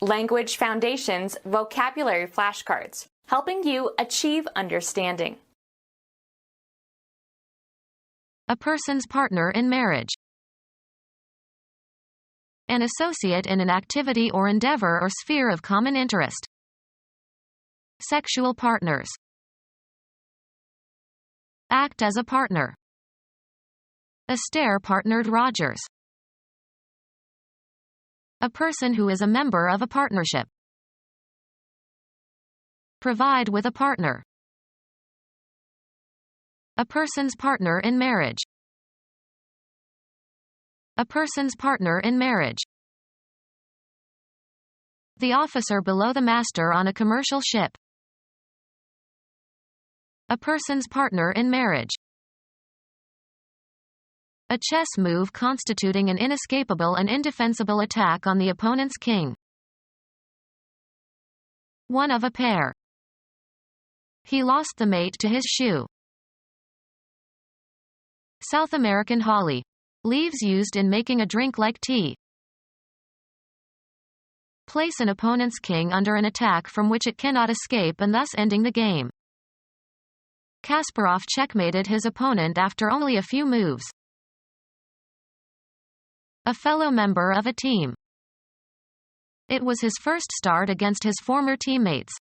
Language Foundations Vocabulary Flashcards, helping you achieve understanding. A person's partner in marriage. An associate in an activity or endeavor or sphere of common interest. Sexual partners. Act as a partner. Astaire partnered Rogers. A person who is a member of a partnership. Provide with a partner. A person's partner in marriage. A person's partner in marriage. The officer below the master on a commercial ship. A person's partner in marriage. A chess move constituting an inescapable and indefensible attack on the opponent's king. One of a pair. He lost the mate to his shoe. South American holly. Leaves used in making a drink like tea. Place an opponent's king under an attack from which it cannot escape and thus ending the game. Kasparov checkmated his opponent after only a few moves. A fellow member of a team. It was his first start against his former teammates.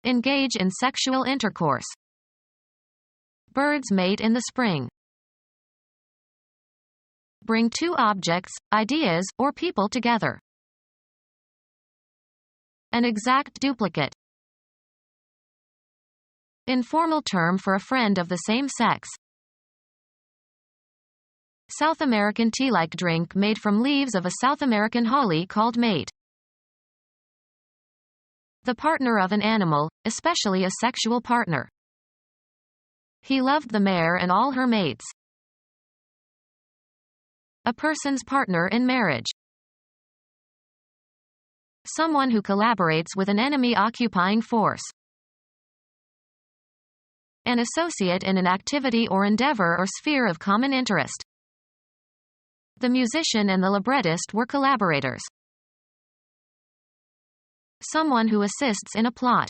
Engage in sexual intercourse. Birds mate in the spring. Bring two objects, ideas, or people together. An exact duplicate. Informal term for a friend of the same sex. South American tea-like drink made from leaves of a South American holly called mate. The partner of an animal, especially a sexual partner. He loved the mare and all her mates. A person's partner in marriage. Someone who collaborates with an enemy occupying force. An associate in an activity or endeavor or sphere of common interest. The musician and the librettist were collaborators. Someone who assists in a plot.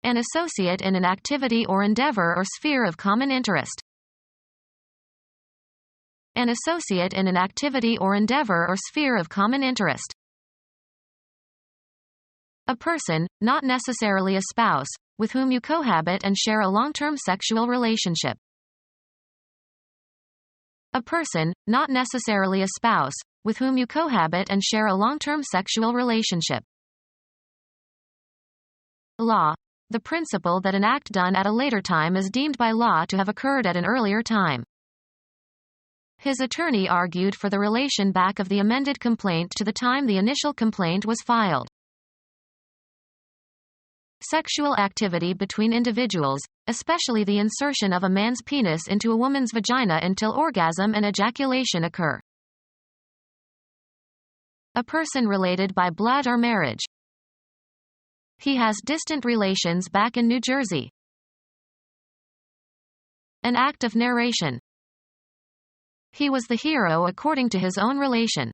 An associate in an activity or endeavor or sphere of common interest. An associate in an activity or endeavor or sphere of common interest. A person, not necessarily a spouse, with whom you cohabit and share a long-term sexual relationship. A person, not necessarily a spouse, with whom you cohabit and share a long-term sexual relationship. Law. The principle that an act done at a later time is deemed by law to have occurred at an earlier time. His attorney argued for the relation back of the amended complaint to the time the initial complaint was filed. Sexual activity between individuals, especially the insertion of a man's penis into a woman's vagina until orgasm and ejaculation occur. A person related by blood or marriage. He has distant relations back in New Jersey. An act of narration. He was the hero according to his own relation.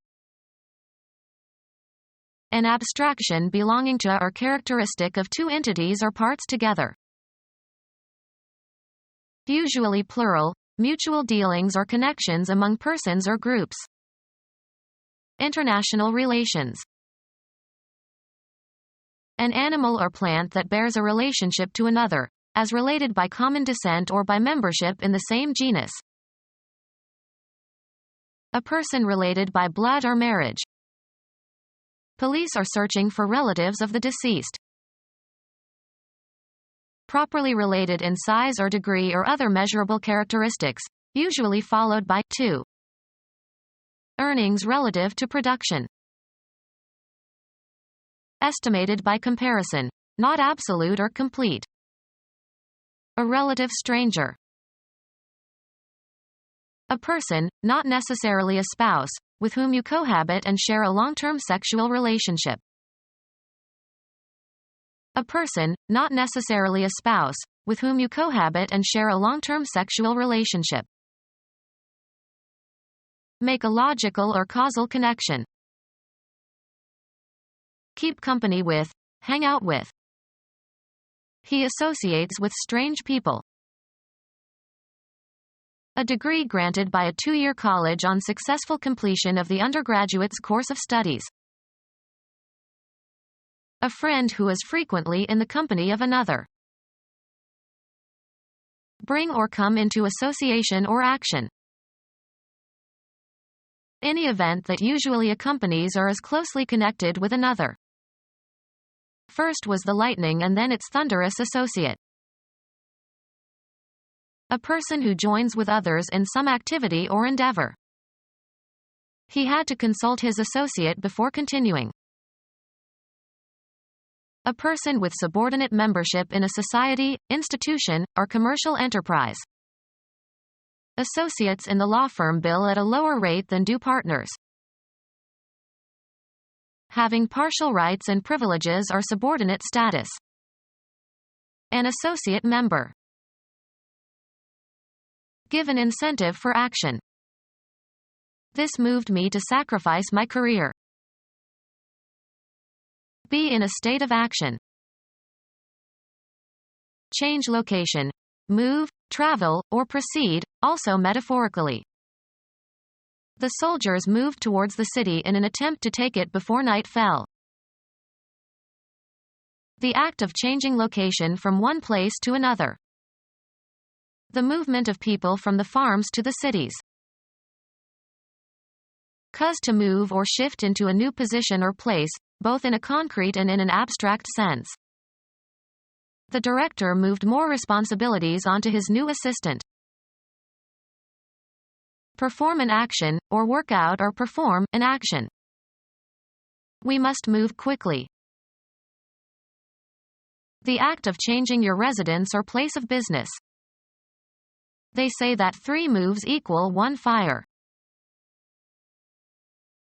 An abstraction belonging to or characteristic of two entities or parts together. Usually plural, mutual dealings or connections among persons or groups. International relations. An animal or plant that bears a relationship to another, as related by common descent or by membership in the same genus. A person related by blood or marriage. Police are searching for relatives of the deceased. Properly related in size or degree or other measurable characteristics, usually followed by 2. Earnings relative to production. Estimated by comparison, not absolute or complete. A relative stranger. A person, not necessarily a spouse, with whom you cohabit and share a long-term sexual relationship. A person, not necessarily a spouse, with whom you cohabit and share a long-term sexual relationship. Make a logical or causal connection. Keep company with, hang out with. He associates with strange people. A degree granted by a 2-year college on successful completion of the undergraduate's course of studies. A friend who is frequently in the company of another. Bring or come into association or action. Any event that usually accompanies or is closely connected with another. First was the lightning and then its thunderous associate. A person who joins with others in some activity or endeavor. He had to consult his associate before continuing. A person with subordinate membership in a society, institution, or commercial enterprise. Associates in the law firm bill at a lower rate than do partners. Having partial rights and privileges or subordinate status. An associate member. Give an incentive for action. This moved me to sacrifice my career. Be in a state of action. Change location. Move, travel, or proceed, also metaphorically. The soldiers moved towards the city in an attempt to take it before night fell. The act of changing location from one place to another. The movement of people from the farms to the cities. Cause to move or shift into a new position or place, both in a concrete and in an abstract sense. The director moved more responsibilities onto his new assistant. Perform an action, or work out or perform an action. We must move quickly. The act of changing your residence or place of business. They say that 3 moves equal 1 fire.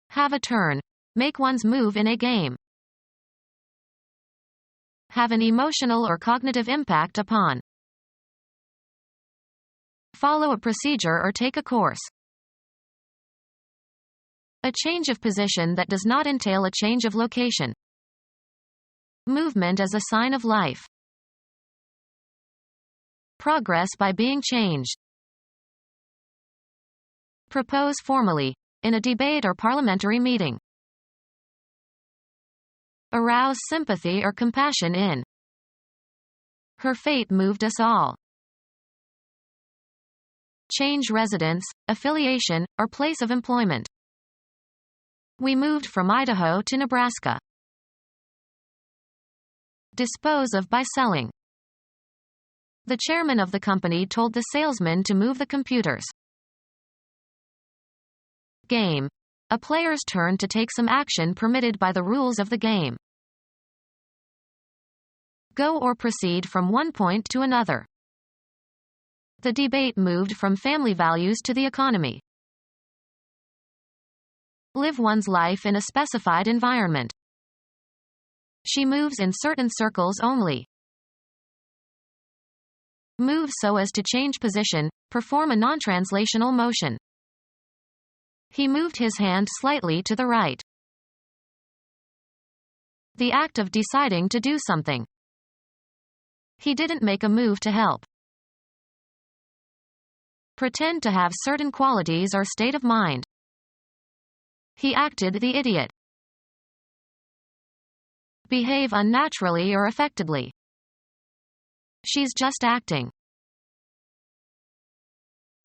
Have a turn. Make one's move in a game. Have an emotional or cognitive impact upon. Follow a procedure or take a course. A change of position that does not entail a change of location. Movement as a sign of life. Progress by being changed. Propose formally, in a debate or parliamentary meeting. Arouse sympathy or compassion in. Her fate moved us all. Change residence, affiliation, or place of employment. We moved from Idaho to Nebraska. Dispose of by selling. The chairman of the company told the salesman to move the computers. Game. A player's turn to take some action permitted by the rules of the game. Go or proceed from one point to another. The debate moved from family values to the economy. Live one's life in a specified environment. She moves in certain circles only. Move so as to change position, perform a non-translational motion. He moved his hand slightly to the right. The act of deciding to do something. He didn't make a move to help. Pretend to have certain qualities or state of mind. He acted the idiot. Behave unnaturally or affectedly. She's just acting.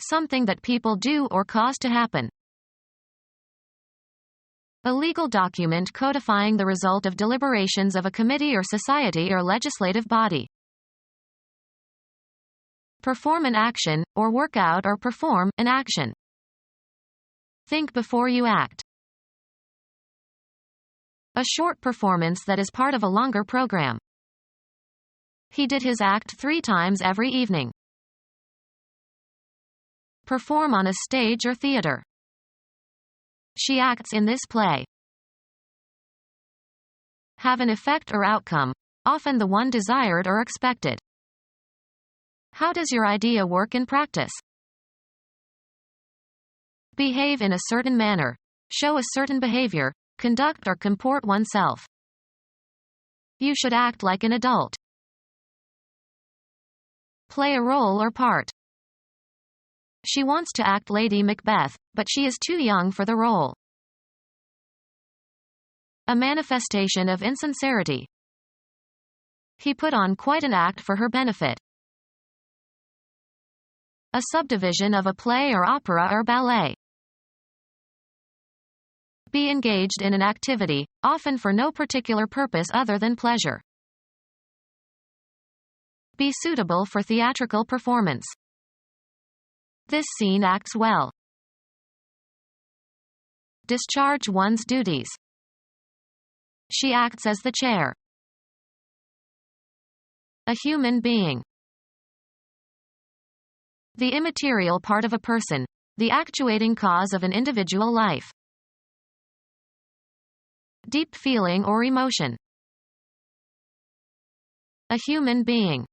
Something that people do or cause to happen. A legal document codifying the result of deliberations of a committee or society or legislative body. Perform an action, or work out or perform an action. Think before you act. A short performance that is part of a longer program. He did his act 3 times every evening. Perform on a stage or theater. She acts in this play. Have an effect or outcome, often the one desired or expected. How does your idea work in practice? Behave in a certain manner. Show a certain behavior. Conduct or comport oneself. You should act like an adult. Play a role or part. She wants to act Lady Macbeth, but she is too young for the role. A manifestation of insincerity. He put on quite an act for her benefit. A subdivision of a play or opera or ballet. Be engaged in an activity, often for no particular purpose other than pleasure. Be suitable for theatrical performance. This scene acts well. Discharge one's duties. She acts as the chair. A human being. The immaterial part of a person. The actuating cause of an individual life. Deep feeling or emotion. A human being.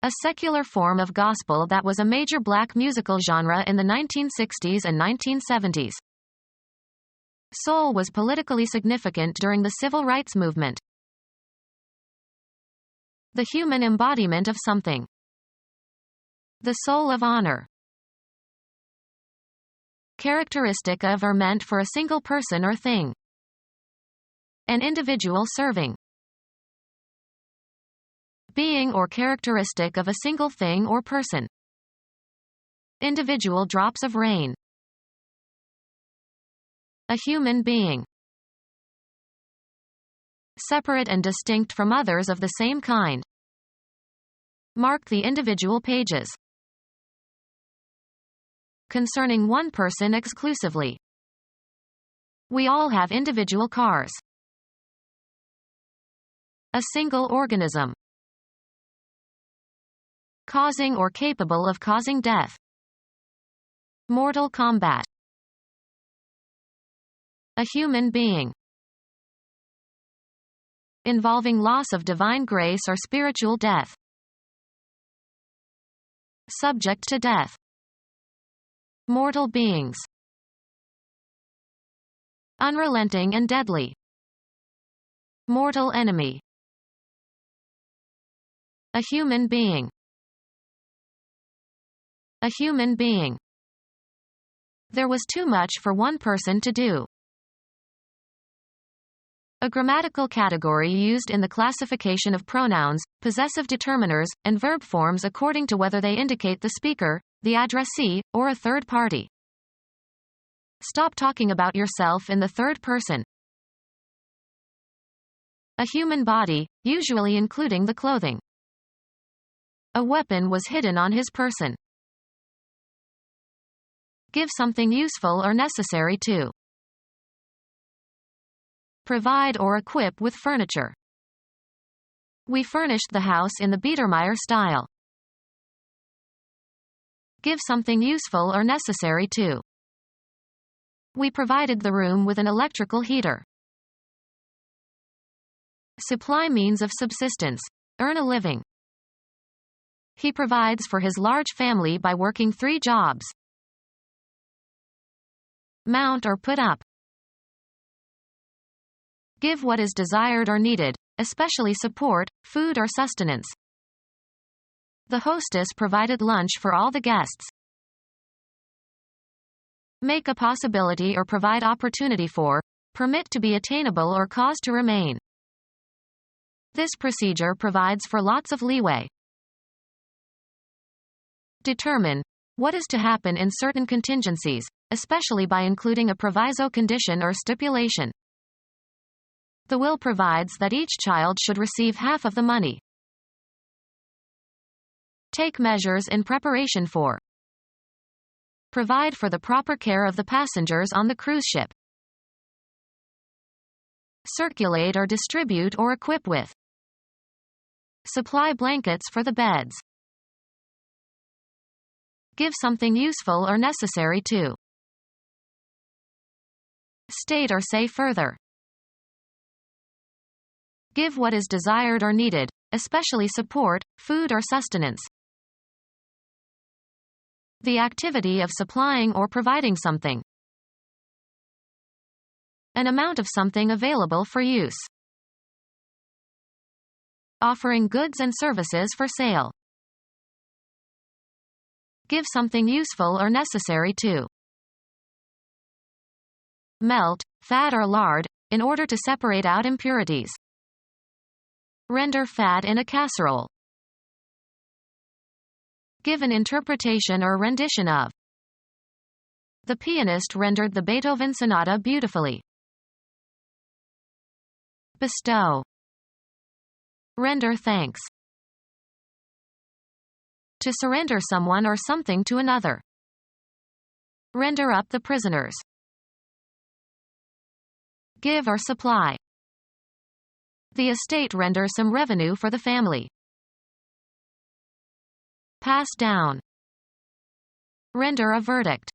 A secular form of gospel that was a major black musical genre in the 1960s and 1970s. Soul was politically significant during the civil rights movement. The human embodiment of something. The soul of honor. Characteristic of or meant for a single person or thing. An individual serving. Being or characteristic of a single thing or person. Individual drops of rain. A human being. Separate and distinct from others of the same kind. Mark the individual pages. Concerning one person exclusively. We all have individual cars. A single organism. Causing or capable of causing death. Mortal combat. A human being. Involving loss of divine grace or spiritual death. Subject to death. Mortal beings. Unrelenting and deadly. Mortal enemy. A human being. A human being. There was too much for one person to do. A grammatical category used in the classification of pronouns, possessive determiners, and verb forms according to whether they indicate the speaker, the addressee, or a third party. Stop talking about yourself in the third person. A human body, usually including the clothing. A weapon was hidden on his person. Give something useful or necessary to. Provide or equip with furniture. We furnished the house in the Biedermeier style. Give something useful or necessary to. We provided the room with an electrical heater. Supply means of subsistence. Earn a living. He provides for his large family by working 3 jobs. Mount or put up. Give what is desired or needed, especially support, food or sustenance. The hostess provided lunch for all the guests. Make a possibility or provide opportunity for, permit to be attainable or cause to remain. This procedure provides for lots of leeway. Determine what is to happen in certain contingencies, especially by including a proviso condition or stipulation. The will provides that each child should receive half of the money. Take measures in preparation for. Provide for the proper care of the passengers on the cruise ship. Circulate or distribute or equip with. Supply blankets for the beds. Give something useful or necessary to. State or say further. Give what is desired or needed, especially support, food or sustenance. The activity of supplying or providing something. An amount of something available for use. Offering goods and services for sale. Give something useful or necessary to. Melt, fat or lard, in order to separate out impurities. Render fat in a casserole. Give an interpretation or rendition of. The pianist rendered the Beethoven sonata beautifully. Bestow. Render thanks. To surrender someone or something to another. Render up the prisoners. Give or supply. The estate renders some revenue for the family. Pass down. Render a verdict.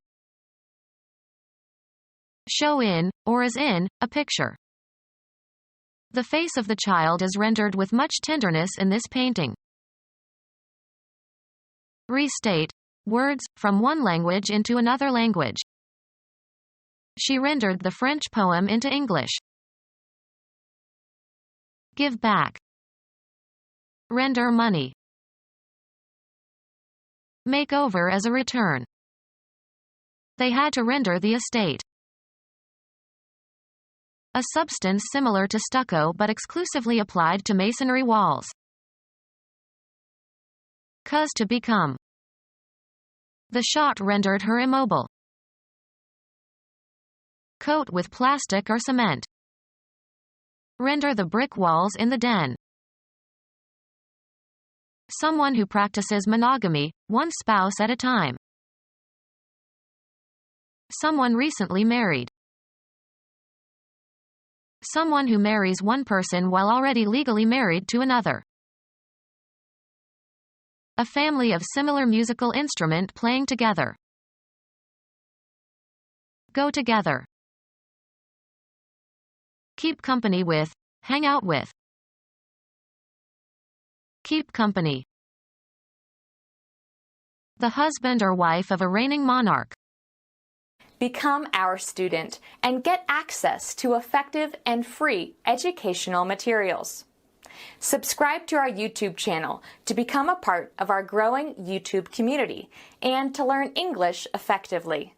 Show in, or as in, a picture. The face of the child is rendered with much tenderness in this painting. Restate. Words, from one language into another language. She rendered the French poem into English. Give back. Render money. Make over as a return. They had to render the estate. A substance similar to stucco but exclusively applied to masonry walls. Cause to become. The shot rendered her immobile. Coat with plastic or cement. Render the brick walls in the den. Someone who practices monogamy, one spouse at a time. Someone recently married. Someone who marries one person while already legally married to another. A family of similar musical instrument playing together. Go together. Keep company with, hang out with. Keep company. The husband or wife of a reigning monarch. Become our student and get access to effective and free educational materials. Subscribe to our YouTube channel to become a part of our growing YouTube community and to learn English effectively.